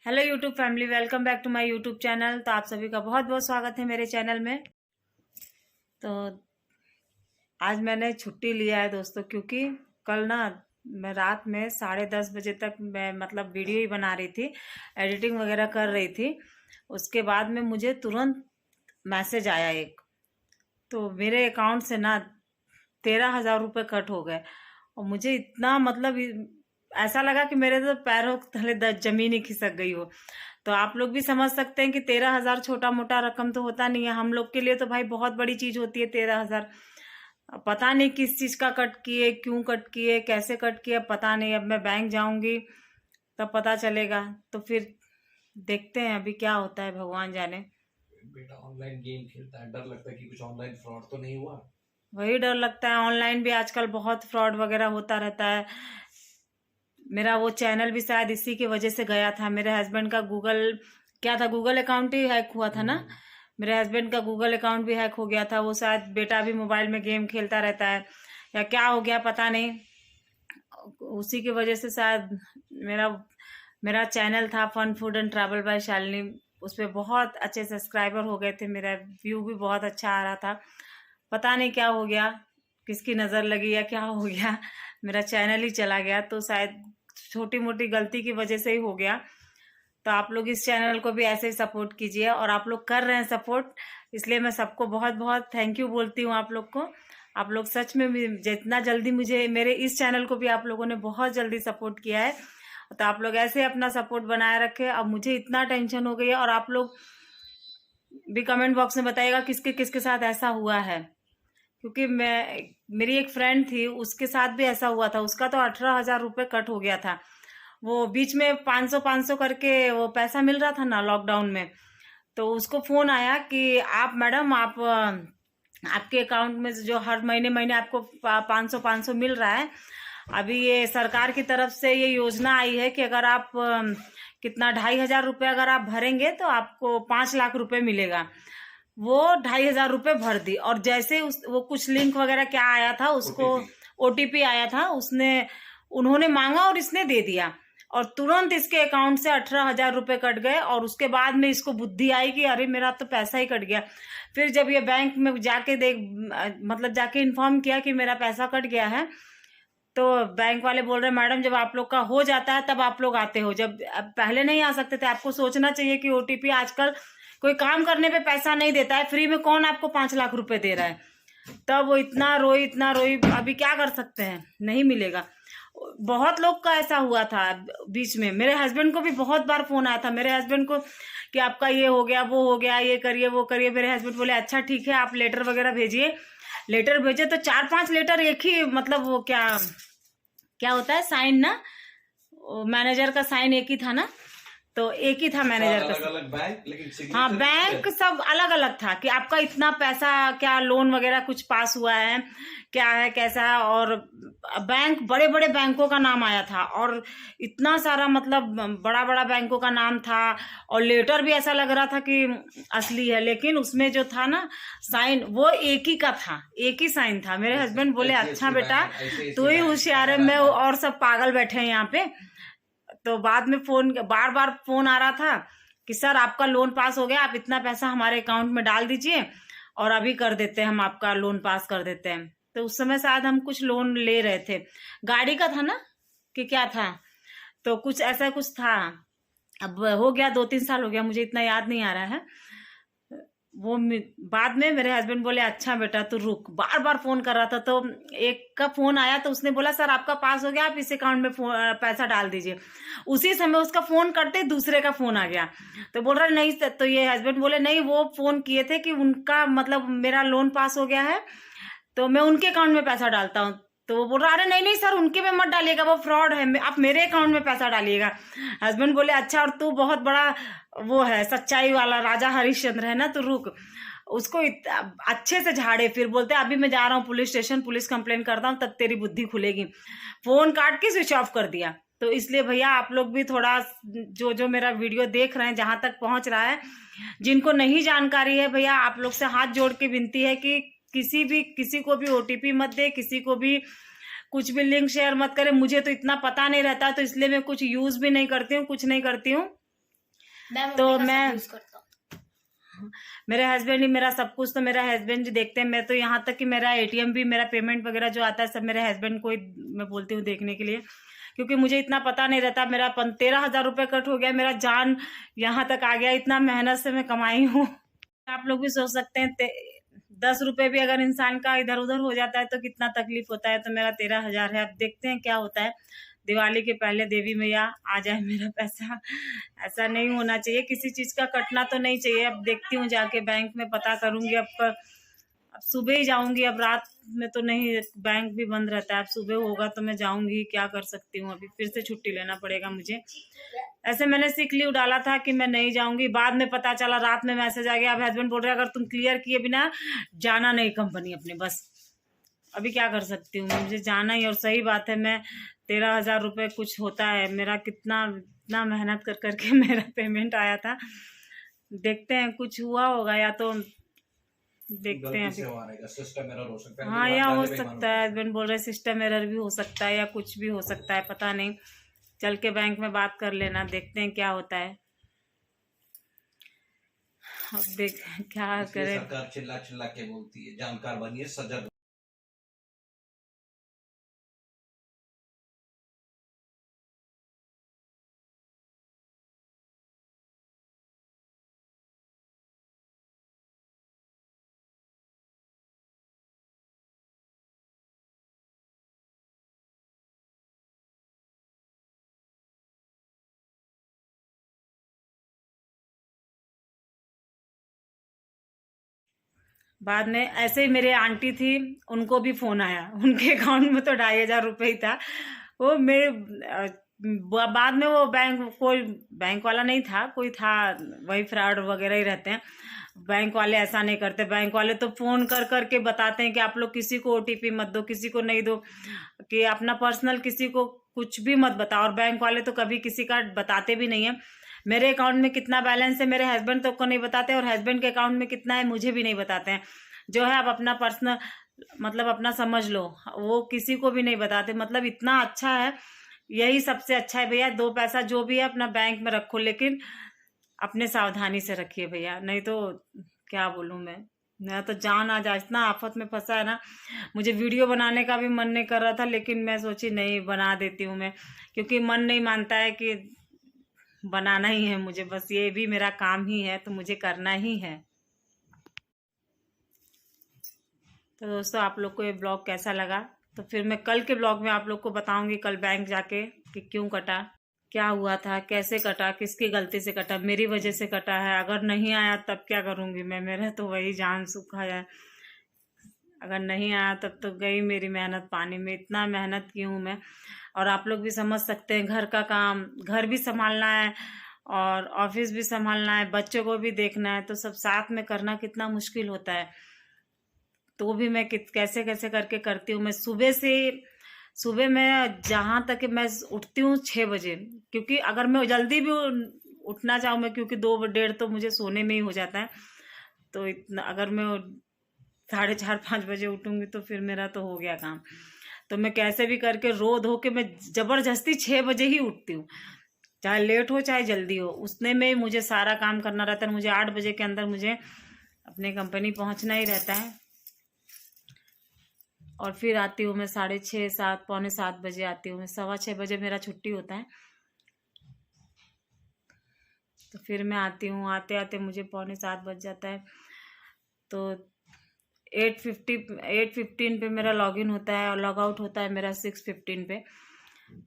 Hello YouTube family, welcome back to my YouTube channel. तो आप सभी का बहुत बहुत स्वागत है मेरे चैनल में। तो आज मैंने छुट्टी लिया है दोस्तों, क्योंकि कल ना मैं रात में 10:30 बजे तक मैं वीडियो ही बना रही थी, एडिटिंग वगैरह कर रही थी। उसके बाद में मुझे तुरंत मैसेज आया एक, तो मेरे अकाउंट से ना 13,000 रुपये कट हो गए। और मुझे इतना ऐसा लगा कि मेरे तो पैरों तले जमीन ही खिसक गई हो। तो आप लोग भी समझ सकते हैं कि 13,000 छोटा मोटा रकम तो होता नहीं है, हम लोग के लिए तो भाई बहुत बड़ी चीज होती है 13,000। पता नहीं किस चीज का कट किए, क्यों कट किए, कैसे कट किए, पता नहीं। अब मैं बैंक जाऊंगी तब पता चलेगा। तो फिर देखते हैं अभी क्या होता है, भगवान जाने। बेटा ऑनलाइन गेम खेलता है, डर लगता है कि कुछ ऑनलाइन फ्रॉड तो नहीं हुआ। वही डर लगता है, ऑनलाइन भी आजकल बहुत फ्रॉड वगैरह होता रहता है। मेरा वो चैनल भी शायद इसी की वजह से गया था। मेरे हस्बैंड का गूगल अकाउंट ही हैक हुआ था ना। मेरे हस्बैंड का गूगल अकाउंट भी हैक हो गया था। वो शायद बेटा भी मोबाइल में गेम खेलता रहता है या क्या हो गया पता नहीं, उसी की वजह से शायद मेरा मेरा चैनल था fun food and travel by Shalini, उस पर बहुत अच्छे सब्सक्राइबर हो गए थे, मेरा व्यू भी बहुत अच्छा आ रहा था। पता नहीं क्या हो गया, किसकी नज़र लगी या क्या हो गया, मेरा चैनल ही चला गया। तो शायद छोटी मोटी गलती की वजह से ही हो गया। तो आप लोग इस चैनल को भी ऐसे ही सपोर्ट कीजिए, और आप लोग कर रहे हैं सपोर्ट, इसलिए मैं सबको बहुत बहुत थैंक यू बोलती हूँ आप लोग को। आप लोग सच में जितना जल्दी मुझे मेरे इस चैनल को भी आप लोगों ने बहुत जल्दी सपोर्ट किया है। तो आप लोग ऐसे अपना सपोर्ट बनाए रखें। अब मुझे इतना टेंशन हो गई है, और आप लोग भी कमेंट बॉक्स में बताइएगा किसके किसके साथ ऐसा हुआ है। क्योंकि मेरी एक फ्रेंड थी, उसके साथ भी ऐसा हुआ था। उसका तो 18,000 रुपये कट हो गया था। वो बीच में 500 करके वो पैसा मिल रहा था ना लॉकडाउन में। तो उसको फोन आया कि आप मैडम, आपके अकाउंट में जो हर महीने महीने आपको 500 मिल रहा है, अभी ये सरकार की तरफ से ये योजना आई है कि अगर आप कितना 2,500 रुपये अगर आप भरेंगे तो आपको 5 लाख रुपए मिलेगा। वो 2,500 रुपये भर दी, और जैसे वो कुछ लिंक वगैरह क्या आया था, उसको ओटीपी आया था, उन्होंने मांगा और इसने दे दिया, और तुरंत इसके अकाउंट से 18,000 रुपये कट गए। और उसके बाद में इसको बुद्धि आई कि अरे मेरा तो पैसा ही कट गया। फिर जब ये बैंक में जाके जाके इन्फॉर्म किया कि मेरा पैसा कट गया है, तो बैंक वाले बोल रहे मैडम जब आप लोग का हो जाता है तब आप लोग आते हो, जब पहले नहीं आ सकते थे। आपको सोचना चाहिए कि ओटीपी आजकल कोई काम करने पे पैसा नहीं देता है, फ्री में कौन आपको 5 लाख रुपए दे रहा है। तब वो इतना रोई। अभी क्या कर सकते हैं, नहीं मिलेगा। बहुत लोग का ऐसा हुआ था बीच में। मेरे हस्बैंड को भी बहुत बार फोन आया था मेरे हस्बैंड को कि आपका ये हो गया, वो हो गया, ये करिए वो करिए। मेरे हस्बैंड बोले अच्छा ठीक है, आप लेटर वगैरह भेजिए। लेटर भेजे तो 4-5 लेटर एक ही, वो क्या क्या होता है साइन ना, मैनेजर का साइन एक ही था ना, तो एक ही था मैनेजर का। अलग बैंक, लेकिन हाँ, बैंक सब अलग अलग था कि आपका इतना पैसा, क्या लोन वगैरह कुछ पास हुआ है, क्या है कैसा है। और बैंक, बड़े बड़े बैंकों का नाम आया था, और इतना सारा बड़ा बड़ा बैंकों का नाम था। और लेटर भी ऐसा लग रहा था कि असली है, लेकिन उसमें जो था ना साइन, वो एक ही का था, एक ही साइन था। मेरे हस्बैंड बोले अच्छा बेटा तू ही होशियार है, मैं और सब पागल बैठे हैं यहाँ पे। तो बाद में बार बार फोन आ रहा था कि सर आपका लोन पास हो गया, आप इतना पैसा हमारे अकाउंट में डाल दीजिए और अभी कर देते हैं, हम आपका लोन पास कर देते हैं। तो उस समय शायद हम कुछ लोन ले रहे थे, गाड़ी का था ना कि क्या था, तो कुछ ऐसा कुछ था। अब हो गया 2-3 साल हो गया, मुझे इतना याद नहीं आ रहा है। वो बाद में मेरे हस्बैंड बोले अच्छा बेटा तू रुक, बार बार फोन कर रहा था। तो एक का फोन आया, तो उसने बोला सर आपका पास हो गया, आप इस अकाउंट में पैसा डाल दीजिए। उसी समय उसका फोन करते दूसरे का फोन आ गया, तो बोल रहा नहीं। तो ये हस्बैंड बोले नहीं, वो फोन किए थे कि उनका मेरा लोन पास हो गया है, तो मैं उनके अकाउंट में पैसा डालता हूँ। तो वो बोल रहा अरे नहीं नहीं सर, उनके में मत डालिएगा, वो फ्रॉड है, आप मेरे अकाउंट में पैसा डालिएगा। हस्बैंड बोले अच्छा, और तू बहुत बड़ा वो है, सच्चाई वाला राजा हरिश्चंद्र है ना, तो रुक। उसको अच्छे से झाड़े, फिर बोलते अभी मैं जा रहा हूँ पुलिस स्टेशन, पुलिस कंप्लेन करता हूँ, तब तेरी बुद्धि खुलेगी। फोन काट के स्विच ऑफ कर दिया। तो इसलिए भैया आप लोग भी थोड़ा, जो जो मेरा वीडियो देख रहे हैं, जहां तक पहुंच रहा है, जिनको नहीं जानकारी है, भैया आप लोग से हाथ जोड़ के विनती है कि किसी को भी ओटीपी मत दे, किसी को भी कुछ भी लिंक शेयर मत करे। मुझे तो इतना पता नहीं रहता, तो इसलिए मैं कुछ यूज भी नहीं करती हूँ, कुछ नहीं करती हूँ। तो मैं मेरे हस्बैंड ही मेरा सब कुछ, तो मेरा हस्बैंड जी देखते हैं। मैं तो यहाँ तक कि मेरा एटीएम भी, मेरा पेमेंट वगैरह जो आता है सब मेरे हस्बैंड को ही मैं बोलती हूँ देखने के लिए, क्योंकि मुझे इतना पता नहीं रहता। मेरा 13,000 रुपये कट हो गया, मेरा जान यहाँ तक आ गया, इतना मेहनत से मैं कमाई हूँ। आप लोग भी सोच सकते हैं 10 रुपये भी अगर इंसान का इधर उधर हो जाता है तो कितना तकलीफ होता है। तो मेरा 13,000 है, अब देखते हैं क्या होता है। दिवाली के पहले देवी मैया आ जाए मेरा पैसा। ऐसा नहीं होना चाहिए, किसी चीज का कटना तो नहीं चाहिए। अब देखती हूँ, जाके बैंक में पता करूंगी। अब सुबह ही जाऊंगी, अब रात में तो नहीं, बैंक भी बंद रहता है। अब सुबह होगा तो मैं जाऊंगी, क्या कर सकती हूँ। अभी फिर से छुट्टी लेना पड़ेगा मुझे। ऐसे मैंने सिक लीव डाला था कि मैं नहीं जाऊंगी, बाद में पता चला, रात में मैसेज आ गया। अब हस्बैंड बोल रहे अगर तुम क्लियर किए बिना जाना नहीं कंपनी अपने, बस अभी क्या कर सकती हूँ, मुझे जाना ही। और सही बात है, मैं 13,000 रुपये कुछ होता है मेरा, कितना इतना मेहनत कर करके मेरा पेमेंट आया था। देखते हैं कुछ हुआ होगा, या तो देखते हैं अभी। सिस्टम एरर हो सकता है। हाँ, या हो सकता है, हस्बैंड बोल रहे सिस्टम एरर भी हो सकता है, या कुछ भी हो सकता है, पता नहीं। चल के बैंक में बात कर लेना, देखते हैं क्या होता है। अब देख क्या करें। सरकार चिल्ला चिल्ला के बोलती है जानकार बनिए, सजग। बाद में ऐसे ही मेरे आंटी थी, उनको भी फोन आया, उनके अकाउंट में तो 2,500 रुपये ही था। वो मेरे बाद में वो कोई बैंक वाला नहीं था, कोई था, वही फ्रॉड वगैरह ही रहते हैं। बैंक वाले ऐसा नहीं करते। बैंक वाले तो फोन कर करके बताते हैं कि आप लोग किसी को ओटीपी मत दो, किसी को नहीं दो, कि अपना पर्सनल किसी को कुछ भी मत बताओ। और बैंक वाले तो कभी किसी का बताते भी नहीं है। मेरे अकाउंट में कितना बैलेंस है मेरे हस्बैंड तक को नहीं बताते, और हस्बैंड के अकाउंट में कितना है मुझे भी नहीं बताते हैं। जो है आप अपना पर्सनल मतलब अपना समझ लो, वो किसी को भी नहीं बताते। मतलब इतना अच्छा है, यही सबसे अच्छा है भैया। 2 पैसा जो भी है अपना बैंक में रखो, लेकिन अपने सावधानी से रखिए भैया, नहीं तो क्या बोलूं मैं तो जान आज इतना आफत में फंसा है ना। मुझे वीडियो बनाने का भी मन नहीं कर रहा था, लेकिन मैं सोची नहीं, बना देती हूँ मैं, क्योंकि मन नहीं मानता है कि बनाना ही है मुझे, बस ये भी मेरा काम ही है, तो मुझे करना ही है। तो दोस्तों, आप लोग को ये ब्लॉग कैसा लगा, तो फिर मैं कल के ब्लॉग में आप लोग को बताऊंगी, कल बैंक जाके कि क्यों कटा, क्या हुआ था, कैसे कटा, किसकी गलती से कटा, मेरी वजह से कटा है। अगर नहीं आया तब क्या करूंगी मैं, मेरा तो वही जान सूखा है। अगर नहीं आया तब तो गई मेरी मेहनत पानी में। इतना मेहनत की हूँ मैं, और आप लोग भी समझ सकते हैं, घर का काम, घर भी संभालना है और ऑफिस भी संभालना है, बच्चों को भी देखना है, तो सब साथ में करना कितना मुश्किल होता है। तो भी मैं कैसे कैसे करके करती हूँ। मैं सुबह मैं जहाँ तक मैं उठती हूँ 6 बजे, क्योंकि अगर मैं जल्दी भी उठना चाहूँ मैं, क्योंकि 2 डेढ़ तो मुझे सोने में ही हो जाता है, तो इतना अगर मैं 4:30 5 बजे उठूंगी तो फिर मेरा तो हो गया काम। तो मैं कैसे भी करके रो धो के मैं जबरदस्ती 6 बजे ही उठती हूँ, चाहे लेट हो चाहे जल्दी हो, उसने में मुझे सारा काम करना रहता है। मुझे 8 बजे के अंदर मुझे अपने कंपनी पहुंचना ही रहता है, और फिर आती हूँ मैं 6:30 7 पौने 7 बजे आती हूँ मैं। 6:15 बजे मेरा छुट्टी होता है, तो फिर मैं आती हूँ, आते आते मुझे 6:45 बज जाता है। तो 8:15 पे मेरा लॉगिन होता है, और लॉग आउट होता है मेरा 6:15 पे।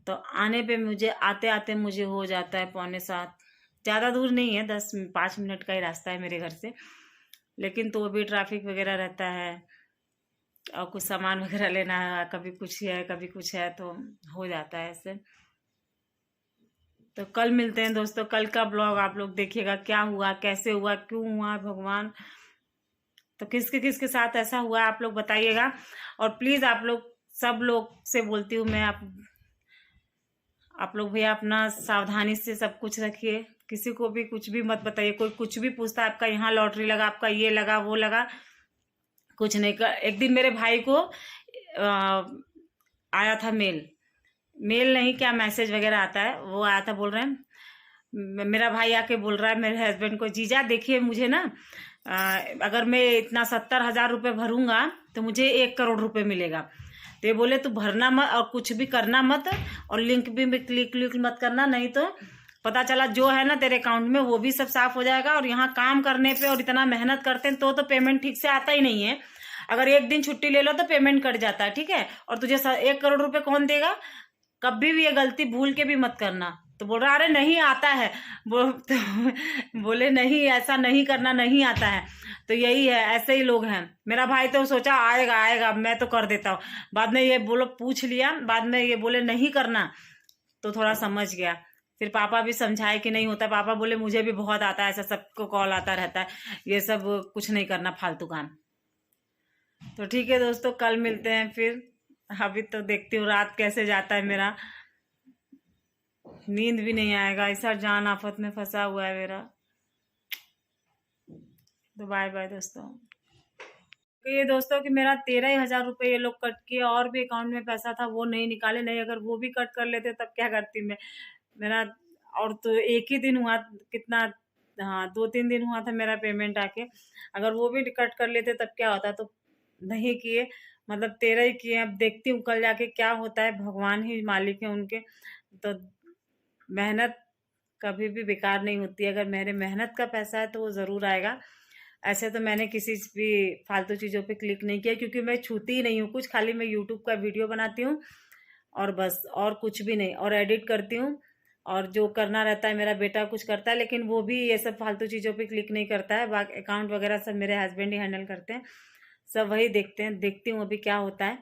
तो आने पे मुझे आते आते मुझे हो जाता है 6:45। ज़्यादा दूर नहीं है, 5 मिनट का ही रास्ता है मेरे घर से, लेकिन तो भी ट्रैफिक वगैरह रहता है, और कुछ सामान वगैरह लेना है, कभी कुछ है, तो हो जाता है ऐसे। तो कल मिलते हैं दोस्तों, कल का ब्लॉग आप लोग देखिएगा, क्या हुआ, कैसे हुआ, क्यों हुआ, भगवान, तो किसके किसके साथ ऐसा हुआ आप लोग बताइएगा। और प्लीज़ आप लोग सब लोग से बोलती हूँ मैं, आप लोग भैया अपना सावधानी से सब कुछ रखिए, किसी को भी कुछ भी मत बताइए। कोई कुछ भी पूछता है, आपका यहाँ लॉटरी लगा, आपका ये लगा वो लगा, कुछ नहीं कर। एक दिन मेरे भाई को आया था मेल नहीं, क्या मैसेज वगैरह आता है, वो आया था, बोल रहे हैं मेरा भाई आके बोल रहा है मेरे हस्बैंड को, जीजा देखिए मुझे ना अगर मैं इतना 70,000 रुपये भरूंगा तो मुझे 1 करोड़ रुपए मिलेगा। तो ये बोले तू भरना मत और कुछ भी करना मत, और लिंक भी क्लिक मत करना, नहीं तो पता चला जो है ना तेरे अकाउंट में वो भी सब साफ हो जाएगा। और यहाँ काम करने पे और इतना मेहनत करते हैं तो पेमेंट ठीक से आता ही नहीं है। अगर एक दिन छुट्टी ले लो तो पेमेंट कट जाता है, ठीक है। और तुझे 1 करोड़ रुपए कौन देगा? कभी भी ये गलती भूल के भी मत करना। तो बोल रहा अरे नहीं आता है, तो बोले नहीं ऐसा नहीं करना, नहीं आता है। तो यही है, ऐसे ही लोग हैं। मेरा भाई तो सोचा आएगा आएगा मैं तो कर देता हूँ, बाद में ये बोलो पूछ लिया, बाद में ये बोले नहीं करना, तो थोड़ा समझ गया। फिर पापा भी समझाए कि नहीं होता। पापा बोले मुझे भी बहुत आता है, ऐसा सबको कॉल आता रहता है, ये सब कुछ नहीं करना फालतू काम। तो ठीक है दोस्तों, कल मिलते हैं फिर। अभी तो देखती हूँ रात कैसे जाता है मेरा, नींद भी नहीं आएगा, ऐसा जान आफत में फंसा हुआ है मेरा। तो बाय बाय दोस्तों। तो ये दोस्तों कि मेरा 13,000 रुपये ये लोग कट किए, और भी अकाउंट में पैसा था वो नहीं निकाले। नहीं अगर वो भी कट कर लेते तब क्या करती मैं। मेरा और तो एक ही दिन हुआ, कितना, हाँ 2-3 दिन हुआ था मेरा पेमेंट आके। अगर वो भी कट कर लेते तब क्या होता। तो नहीं किए, मतलब 13 ही किए। अब देखती हूँ कल जाके क्या होता है, भगवान ही मालिक है उनके। तो मेहनत कभी भी बेकार नहीं होती। अगर मेरे मेहनत का पैसा है तो वो ज़रूर आएगा। ऐसे तो मैंने किसी भी फालतू चीज़ों पे क्लिक नहीं किया, क्योंकि मैं छूती ही नहीं हूँ कुछ। खाली मैं यूट्यूब का वीडियो बनाती हूँ और बस, और कुछ भी नहीं। और एडिट करती हूँ, और जो करना रहता है मेरा बेटा कुछ करता है, लेकिन वो भी ये सब फालतू चीज़ों पे क्लिक नहीं करता है। बाकी अकाउंट वगैरह सब मेरे हस्बैंड ही हैंडल करते हैं, सब वही देखते हैं। देखती हूँ अभी क्या होता है।